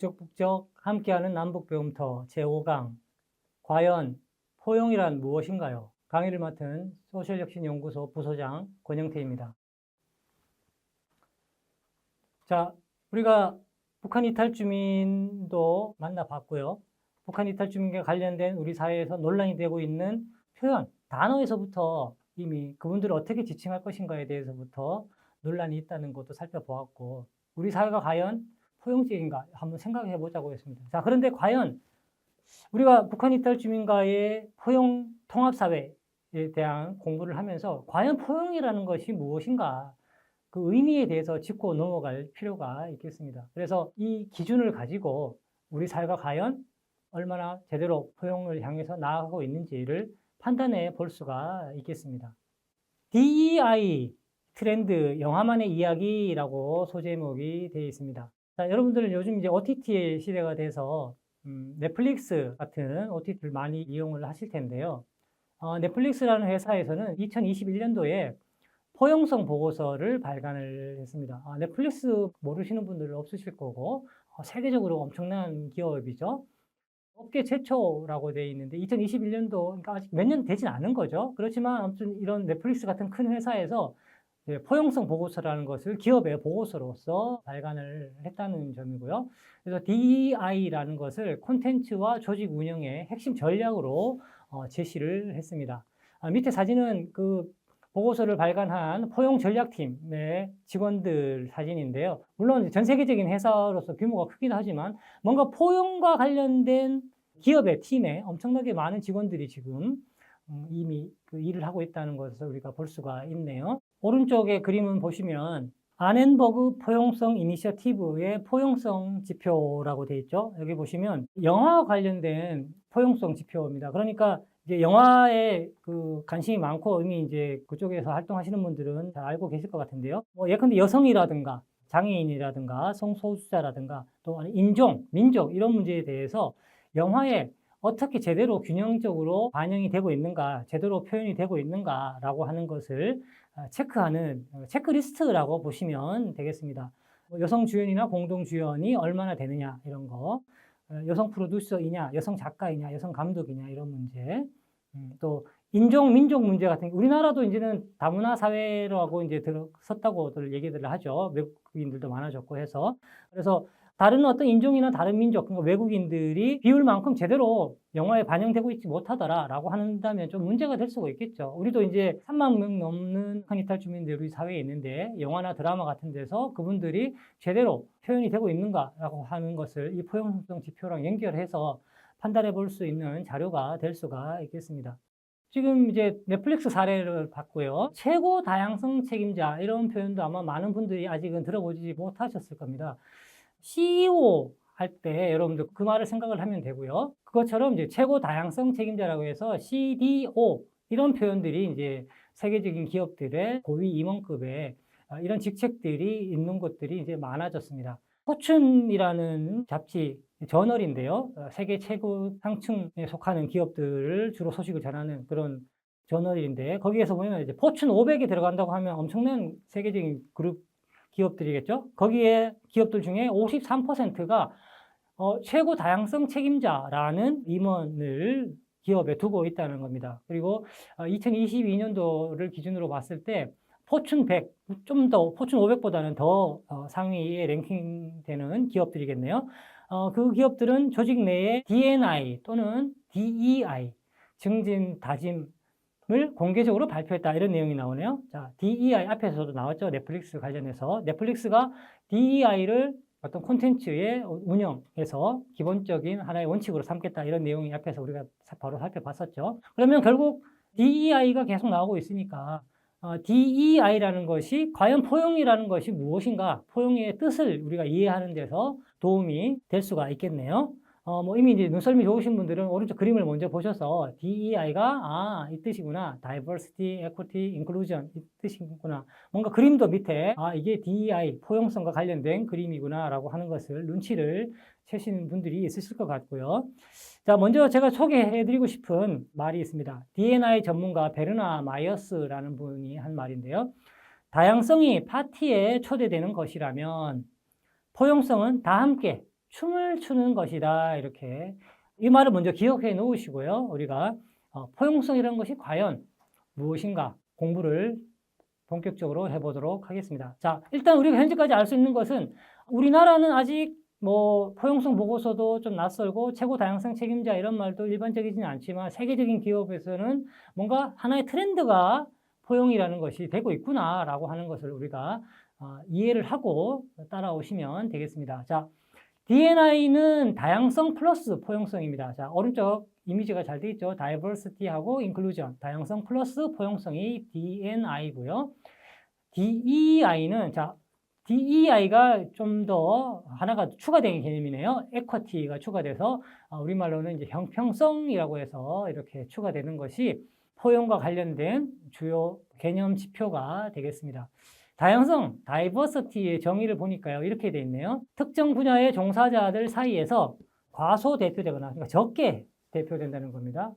북적북적 함께하는 남북배움터 제5강 과연 포용이란 무엇인가요? 강의를 맡은 소셜혁신연구소 부소장 권영태입니다. 자, 우리가 북한 이탈 주민도 만나봤고요. 북한 이탈 주민과 관련된 우리 사회에서 논란이 되고 있는 표현, 단어에서부터 이미 그분들을 어떻게 지칭할 것인가에 대해서부터 논란이 있다는 것도 살펴보았고, 우리 사회가 과연 포용적인가 한번 생각해 보자고 했습니다. 자, 그런데 과연 우리가 북한 이탈 주민과의 포용 통합사회에 대한 공부를 하면서 과연 포용이라는 것이 무엇인가, 그 의미에 대해서 짚고 넘어갈 필요가 있겠습니다. 그래서 이 기준을 가지고 우리 사회가 과연 얼마나 제대로 포용을 향해서 나아가고 있는지를 판단해 볼 수가 있겠습니다. DEI 트렌드 영화만의 이야기라고 소제목이 되어 있습니다. 자, 여러분들은 요즘 이제 OTT의 시대가 돼서 넷플릭스 같은 OTT를 많이 이용을 하실 텐데요. 넷플릭스라는 회사에서는 2021년도에 포용성 보고서를 발간을 했습니다. 넷플릭스 모르시는 분들은 없으실 거고, 세계적으로 엄청난 기업이죠. 업계 최초라고 되어 있는데 2021년도, 그러니까 아직 몇 년 되진 않은 거죠. 그렇지만 아무튼 이런 넷플릭스 같은 큰 회사에서 포용성 보고서라는 것을 기업의 보고서로서 발간을 했다는 점이고요. 그래서 DEI라는 것을 콘텐츠와 조직 운영의 핵심 전략으로 제시를 했습니다. 밑에 사진은 그 보고서를 발간한 포용 전략팀의 직원들 사진인데요. 물론 전 세계적인 회사로서 규모가 크긴 하지만 뭔가 포용과 관련된 기업의 팀에 엄청나게 많은 직원들이 지금 이미 그 일을 하고 있다는 것을 우리가 볼 수가 있네요. 오른쪽에 그림은 보시면 아넨버그 포용성 이니셔티브의 포용성 지표라고 되어 있죠. 여기 보시면 영화와 관련된 포용성 지표입니다. 그러니까 이제 영화에 그 관심이 많고 이미 이제 그쪽에서 활동하시는 분들은 잘 알고 계실 것 같은데요. 예컨대 여성이라든가 장애인이라든가 성소수자라든가 또 인종, 민족 이런 문제에 대해서 영화에 어떻게 제대로 균형적으로 반영이 되고 있는가, 제대로 표현이 되고 있는가라고 하는 것을 체크하는 체크리스트라고 보시면 되겠습니다. 여성 주연이나 공동 주연이 얼마나 되느냐 이런 거, 여성 프로듀서이냐, 여성 작가이냐, 여성 감독이냐 이런 문제, 또 인종, 민족 문제 같은 게 우리나라도 이제는 다문화 사회라고 이제 들어섰다고들 얘기들을 하죠. 외국인들도 많아졌고 해서. 그래서 다른 어떤 인종이나 다른 민족, 그러니까 외국인들이 비율만큼 제대로 영화에 반영되고 있지 못하더라라고 한다면 좀 문제가 될 수가 있겠죠. 우리도 이제 3만 명 넘는 북한 이탈 주민들이 우리 사회에 있는데 영화나 드라마 같은 데서 그분들이 제대로 표현이 되고 있는가라고 하는 것을 이 포용성 지표랑 연결해서 판단해 볼 수 있는 자료가 될 수가 있겠습니다. 지금 이제 넷플릭스 사례를 봤고요. 최고 다양성 책임자 이런 표현도 아마 많은 분들이 아직은 들어보지 못하셨을 겁니다. CEO 할 때 여러분들 그 말을 생각을 하면 되고요. 그것처럼 이제 최고 다양성 책임자라고 해서 CDO 이런 표현들이 이제 세계적인 기업들의 고위 임원급의 이런 직책들이 있는 곳들이 이제 많아졌습니다. 포춘이라는 잡지 저널인데요. 세계 최고 상층에 속하는 기업들을 주로 소식을 전하는 그런 저널인데 거기에서 보면 이제 포춘 500에 들어간다고 하면 엄청난 세계적인 그룹 기업들이겠죠. 거기에 기업들 중에 53%가 최고 다양성 책임자라는 임원을 기업에 두고 있다는 겁니다. 그리고 2022년도를 기준으로 봤을 때 포춘 100, 좀 더 포춘 500보다는 더 상위에 랭킹되는 기업들이겠네요. 그 기업들은 조직 내에 D&I 또는 DEI, 증진, 다짐, 을 공개적으로 발표했다 이런 내용이 나오네요. 자, DEI 앞에서도 나왔죠. 넷플릭스 관련해서 넷플릭스가 DEI를 어떤 콘텐츠의 운영에서 기본적인 하나의 원칙으로 삼겠다 이런 내용이 앞에서 우리가 바로 살펴봤었죠. 그러면 결국 DEI가 계속 나오고 있으니까 DEI라는 것이 과연 포용이라는 것이 무엇인가, 포용의 뜻을 우리가 이해하는 데서 도움이 될 수가 있겠네요. 이미 이제 눈썰미 좋으신 분들은 오른쪽 그림을 먼저 보셔서 DEI가 이 뜻이구나. Diversity, Equity, Inclusion 이 뜻이구나. 뭔가 그림도 밑에 이게 DEI, 포용성과 관련된 그림이구나 라고 하는 것을 눈치를 채시는 분들이 있으실 것 같고요. 자, 먼저 제가 소개해드리고 싶은 말이 있습니다. D&I 전문가 베르나 마이어스라는 분이 한 말인데요. 다양성이 파티에 초대되는 것이라면 포용성은 다 함께 춤을 추는 것이다. 이렇게 이 말을 먼저 기억해 놓으시고요. 우리가 포용성이라는 것이 과연 무엇인가 공부를 본격적으로 해보도록 하겠습니다. 자, 일단 우리가 현재까지 알 수 있는 것은 우리나라는 아직 뭐 포용성 보고서도 좀 낯설고 최고 다양성 책임자 이런 말도 일반적이지는 않지만 세계적인 기업에서는 뭔가 하나의 트렌드가 포용이라는 것이 되고 있구나라고 하는 것을 우리가 이해를 하고 따라오시면 되겠습니다. 자, D&I는 다양성 플러스 포용성입니다. 자, 오른쪽 이미지가 잘 되어 있죠. Diversity하고 Inclusion, 다양성 플러스 포용성이 D&I고요. DEI는 자, DEI가 좀 더 하나가 추가된 개념이네요. Equity가 추가돼서 우리말로는 이제 형평성이라고 해서 이렇게 추가되는 것이 포용과 관련된 주요 개념 지표가 되겠습니다. 다양성, 다이버시티의 정의를 보니까요. 이렇게 되어 있네요. 특정 분야의 종사자들 사이에서 과소 대표되거나 그러니까 적게 대표된다는 겁니다.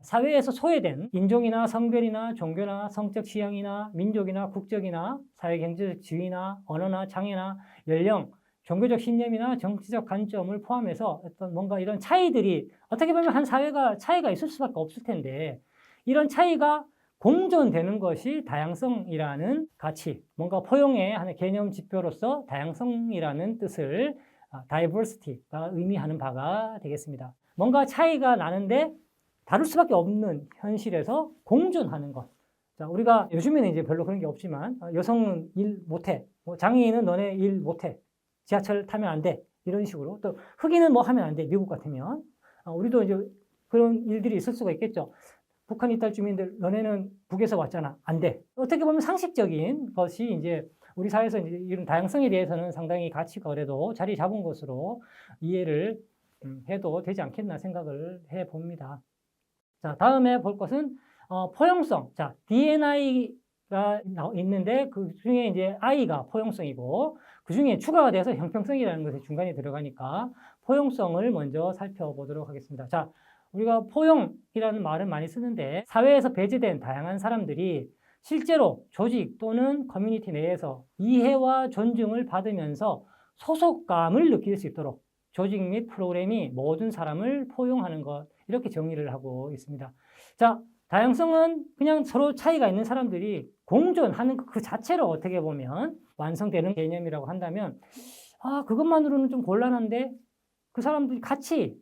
사회에서 소외된 인종이나 성별이나 종교나 성적 취향이나 민족이나 국적이나 사회경제적 지위나 언어나 장애나 연령, 종교적 신념이나 정치적 관점을 포함해서 어떤 뭔가 이런 차이들이 어떻게 보면 한 사회가 차이가 있을 수밖에 없을 텐데 이런 차이가 공존되는 것이 다양성이라는 가치, 뭔가 포용의 하나의 개념 지표로서 다양성이라는 뜻을 diversity가 의미하는 바가 되겠습니다. 뭔가 차이가 나는데 다룰 수밖에 없는 현실에서 공존하는 것. 자, 우리가 요즘에는 이제 별로 그런 게 없지만 여성은 일 못해, 뭐 장애인은 너네 일 못해, 지하철 타면 안 돼, 이런 식으로 또 흑인은 뭐 하면 안 돼, 미국 같으면 우리도 이제 그런 일들이 있을 수가 있겠죠. 북한 이탈 주민들 너네는 북에서 왔잖아, 안 돼. 어떻게 보면 상식적인 것이 이제 우리 사회에서 이제 이런 다양성에 대해서는 상당히 가치가 그래도 자리 잡은 것으로 이해를 해도 되지 않겠나 생각을 해 봅니다. 자, 다음에 볼 것은 포용성. 자, D&I가 있는데 그 중에 이제 I가 포용성이고 그 중에 추가가 돼서 형평성이라는 것이 중간에 들어가니까 포용성을 먼저 살펴보도록 하겠습니다. 자, 우리가 포용이라는 말을 많이 쓰는데 사회에서 배제된 다양한 사람들이 실제로 조직 또는 커뮤니티 내에서 이해와 존중을 받으면서 소속감을 느낄 수 있도록 조직 및 프로그램이 모든 사람을 포용하는 것, 이렇게 정의를 하고 있습니다. 자, 다양성은 그냥 서로 차이가 있는 사람들이 공존하는 그 자체로 어떻게 보면 완성되는 개념이라고 한다면 그것만으로는 좀 곤란한데 그 사람들이 같이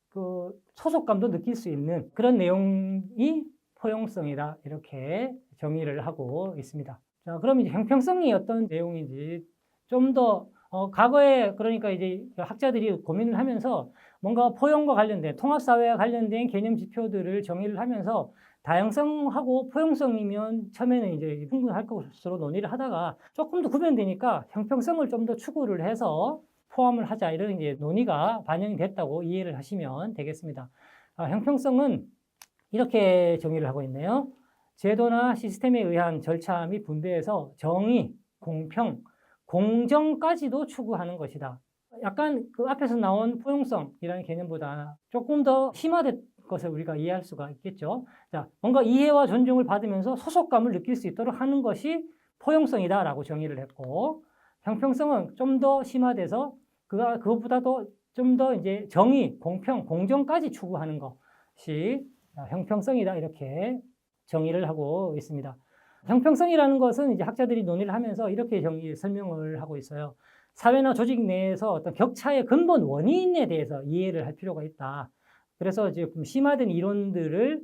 그 소속감도 느낄 수 있는 그런 내용이 포용성이다, 이렇게 정의를 하고 있습니다. 자, 그럼 이제 형평성이 어떤 내용인지 좀 더 과거에 그러니까 이제 학자들이 고민을 하면서 뭔가 포용과 관련된 통합사회와 관련된 개념 지표들을 정의를 하면서 다양성하고 포용성이면 처음에는 이제 충분할 것으로 논의를 하다가 조금 더 구별되니까 형평성을 좀 더 추구를 해서 포함을 하자, 이런 이제 논의가 반영이 됐다고 이해를 하시면 되겠습니다. 형평성은 이렇게 정의를 하고 있네요. 제도나 시스템에 의한 절차 및 분배에서 정의, 공평, 공정까지도 추구하는 것이다. 약간 그 앞에서 나온 포용성이라는 개념보다 조금 더 심화된 것을 우리가 이해할 수가 있겠죠. 자, 뭔가 이해와 존중을 받으면서 소속감을 느낄 수 있도록 하는 것이 포용성이다라고 정의를 했고, 형평성은 좀 더 심화돼서 그것보다도 좀 더 이제 정의, 공평, 공정까지 추구하는 것이 형평성이다, 이렇게 정의를 하고 있습니다. 형평성이라는 것은 이제 학자들이 논의를 하면서 이렇게 설명을 하고 있어요. 사회나 조직 내에서 어떤 격차의 근본 원인에 대해서 이해를 할 필요가 있다. 그래서 이제 심화된 이론들을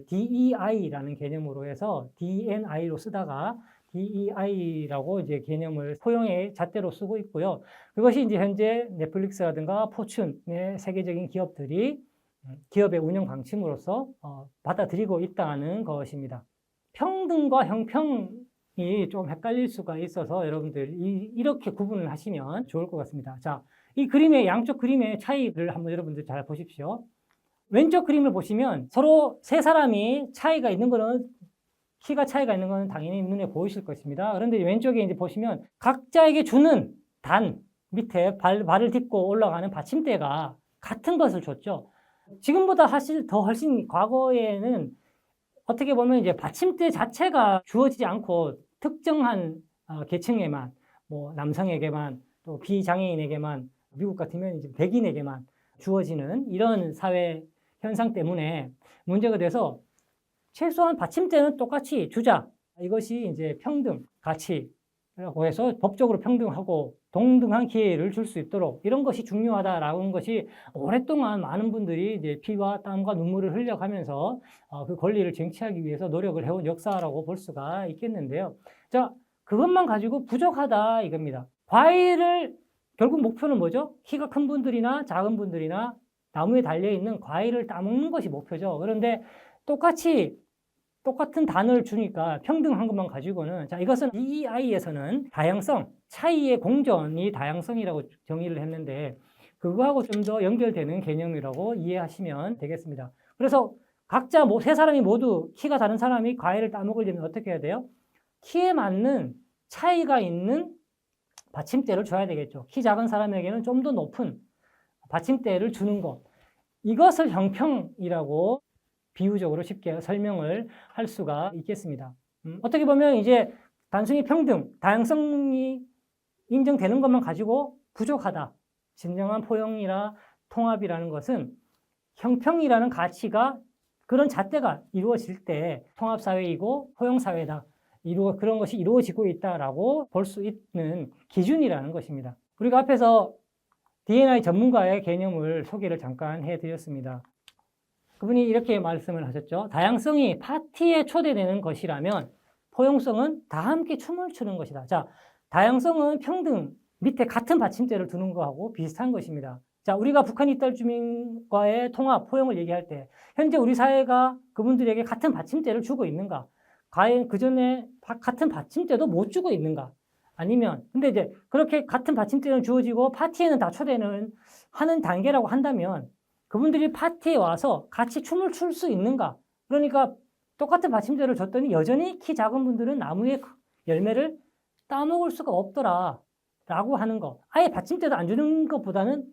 DEI라는 개념으로 해서 D&I로 쓰다가 DEI라고 이제 개념을 포용의 잣대로 쓰고 있고요. 그것이 이제 현재 넷플릭스라든가 포춘의 세계적인 기업들이 기업의 운영 방침으로서 받아들이고 있다는 것입니다. 평등과 형평이 좀 헷갈릴 수가 있어서 여러분들 이렇게 구분을 하시면 좋을 것 같습니다. 자, 이 그림의 양쪽 그림의 차이를 한번 여러분들 잘 보십시오. 왼쪽 그림을 보시면 서로 세 사람이 차이가 있는 거는 키가 차이가 있는 거는 당연히 눈에 보이실 것입니다. 그런데 왼쪽에 이제 보시면 각자에게 주는 단 밑에 발을 딛고 올라가는 받침대가 같은 것을 줬죠. 지금보다 사실 더 훨씬 과거에는 어떻게 보면 이제 받침대 자체가 주어지지 않고 특정한 계층에만, 뭐 남성에게만, 또 비장애인에게만 미국 같으면 이제 백인에게만 주어지는 이런 사회 현상 때문에 문제가 돼서 최소한 받침대는 똑같이 주자. 이것이 이제 평등 가치라고 해서 법적으로 평등하고 동등한 기회를 줄 수 있도록 이런 것이 중요하다라는 것이 오랫동안 많은 분들이 이제 피와 땀과 눈물을 흘려가면서 그 권리를 쟁취하기 위해서 노력을 해온 역사라고 볼 수가 있겠는데요. 자, 그것만 가지고 부족하다 이겁니다. 과일을 결국 목표는 뭐죠? 키가 큰 분들이나 작은 분들이나 나무에 달려있는 과일을 따먹는 것이 목표죠. 그런데 똑같은 단어를 주니까 평등한 것만 가지고는, 자, 이것은 DEI에서는 다양성, 차이의 공존이 다양성이라고 정의를 했는데, 그거하고 좀 더 연결되는 개념이라고 이해하시면 되겠습니다. 그래서 각자 세 사람이 모두 키가 다른 사람이 과일을 따먹으려면 어떻게 해야 돼요? 키에 맞는 차이가 있는 받침대를 줘야 되겠죠. 키 작은 사람에게는 좀 더 높은 받침대를 주는 것. 이것을 형평이라고 비유적으로 쉽게 설명을 할 수가 있겠습니다. 어떻게 보면 이제 단순히 평등, 다양성이 인정되는 것만 가지고 부족하다. 진정한 포용이나 통합이라는 것은 형평이라는 가치가 그런 잣대가 이루어질 때 통합사회이고 포용사회다. 그런 것이 이루어지고 있다라고 볼 수 있는 기준이라는 것입니다. 우리가 앞에서 D&I 전문가의 개념을 소개를 잠깐 해드렸습니다. 그분이 이렇게 말씀을 하셨죠. 다양성이 파티에 초대되는 것이라면 포용성은 다 함께 춤을 추는 것이다. 자, 다양성은 평등 밑에 같은 받침대를 두는 것하고 비슷한 것입니다. 자, 우리가 북한 이탈 주민과의 통합, 포용을 얘기할 때 현재 우리 사회가 그분들에게 같은 받침대를 주고 있는가? 과연 그 전에 같은 받침대도 못 주고 있는가? 아니면 근데 이제 그렇게 같은 받침대는 주어지고 파티에는 다 초대는 하는 단계라고 한다면 그분들이 파티에 와서 같이 춤을 출 수 있는가? 그러니까 똑같은 받침대를 줬더니 여전히 키 작은 분들은 나무의 열매를 따먹을 수가 없더라 라고 하는 거. 아예 받침대도 안 주는 것보다는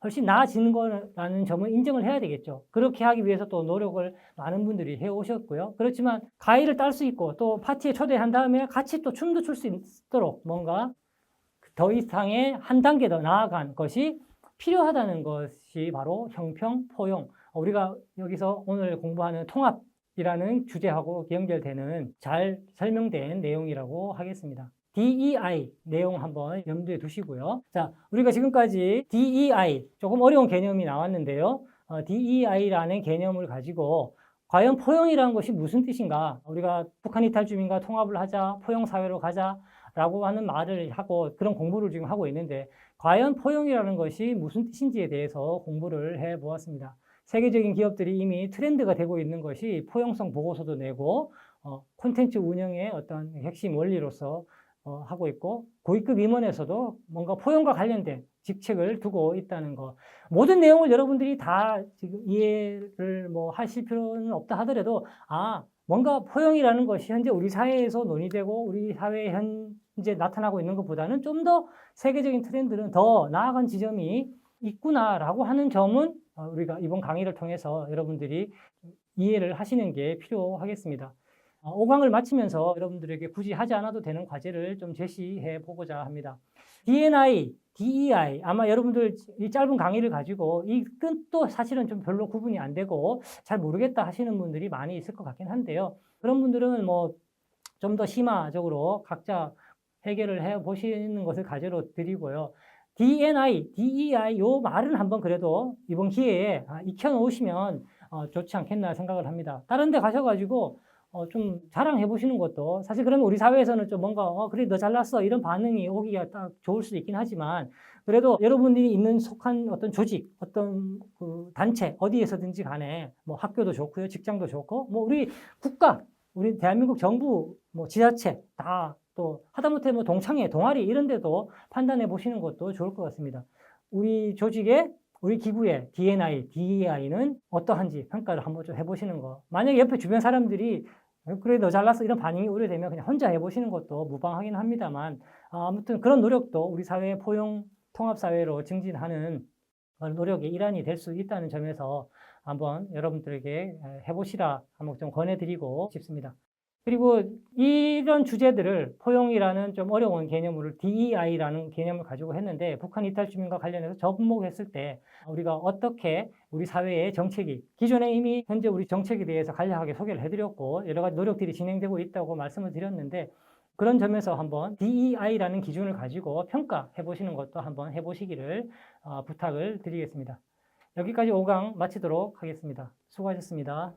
훨씬 나아지는 거라는 점을 인정을 해야 되겠죠. 그렇게 하기 위해서 또 노력을 많은 분들이 해오셨고요. 그렇지만 과일을 딸 수 있고 또 파티에 초대한 다음에 같이 또 춤도 출 수 있도록 뭔가 더 이상의 한 단계 더 나아간 것이 필요하다는 것이 바로 형평, 포용. 우리가 여기서 오늘 공부하는 통합이라는 주제하고 연결되는 잘 설명된 내용이라고 하겠습니다. DEI 내용 한번 염두에 두시고요. 자, 우리가 지금까지 DEI, 조금 어려운 개념이 나왔는데요. DEI라는 개념을 가지고 과연 포용이라는 것이 무슨 뜻인가? 우리가 북한 이탈 주민과 통합을 하자, 포용사회로 가자라고 하는 말을 하고 그런 공부를 지금 하고 있는데 과연 포용이라는 것이 무슨 뜻인지에 대해서 공부를 해보았습니다. 세계적인 기업들이 이미 트렌드가 되고 있는 것이 포용성 보고서도 내고 콘텐츠 운영의 어떤 핵심 원리로서 하고 있고 고위급 임원에서도 뭔가 포용과 관련된 직책을 두고 있다는 거. 모든 내용을 여러분들이 다 지금 이해를 하실 필요는 없다 하더라도 뭔가 포용이라는 것이 현재 우리 사회에서 논의되고 우리 사회에 현재 나타나고 있는 것보다는 좀 더 세계적인 트렌드는 더 나아간 지점이 있구나라고 하는 점은 우리가 이번 강의를 통해서 여러분들이 이해를 하시는 게 필요하겠습니다. 5강을 마치면서 여러분들에게 굳이 하지 않아도 되는 과제를 좀 제시해 보고자 합니다. D&I, DEI, 아마 여러분들 이 짧은 강의를 가지고 이 뜻도 사실은 좀 별로 구분이 안 되고 잘 모르겠다 하시는 분들이 많이 있을 것 같긴 한데요. 그런 분들은 좀 더 심화적으로 각자 해결을 해 보시는 것을 과제로 드리고요. D&I, DEI 요 말은 한번 그래도 이번 기회에 익혀 놓으시면 좋지 않겠나 생각을 합니다. 다른 데 가셔가지고 좀 자랑해 보시는 것도 사실 그러면 우리 사회에서는 좀 뭔가 그래 너 잘났어 이런 반응이 오기가 딱 좋을 수도 있긴 하지만 그래도 여러분들이 속한 어떤 조직, 어떤 그 단체 어디에서든지 간에 학교도 좋고요, 직장도 좋고 우리 국가, 우리 대한민국 정부, 지자체 다 또 하다못해 동창회, 동아리 이런 데도 판단해 보시는 것도 좋을 것 같습니다. 우리 조직의 우리 기구의 D&I, DEI는 어떠한지 평가를 한번 좀 해보시는 거. 만약에 옆에 주변 사람들이 그래 너 잘났어 이런 반응이 오래되면 그냥 혼자 해보시는 것도 무방하긴 합니다만 아무튼 그런 노력도 우리 사회의 포용 통합사회로 증진하는 노력의 일환이 될 수 있다는 점에서 한번 여러분들에게 해보시라 한번 좀 권해드리고 싶습니다. 그리고 이런 주제들을 포용이라는 좀 어려운 개념을 DEI라는 개념을 가지고 했는데 북한 이탈 주민과 관련해서 접목했을 때 우리가 어떻게 우리 사회의 정책이 기존에 이미 현재 우리 정책에 대해서 간략하게 소개를 해드렸고 여러 가지 노력들이 진행되고 있다고 말씀을 드렸는데 그런 점에서 한번 DEI라는 기준을 가지고 평가해 보시는 것도 한번 해보시기를 부탁을 드리겠습니다. 여기까지 5강 마치도록 하겠습니다. 수고하셨습니다.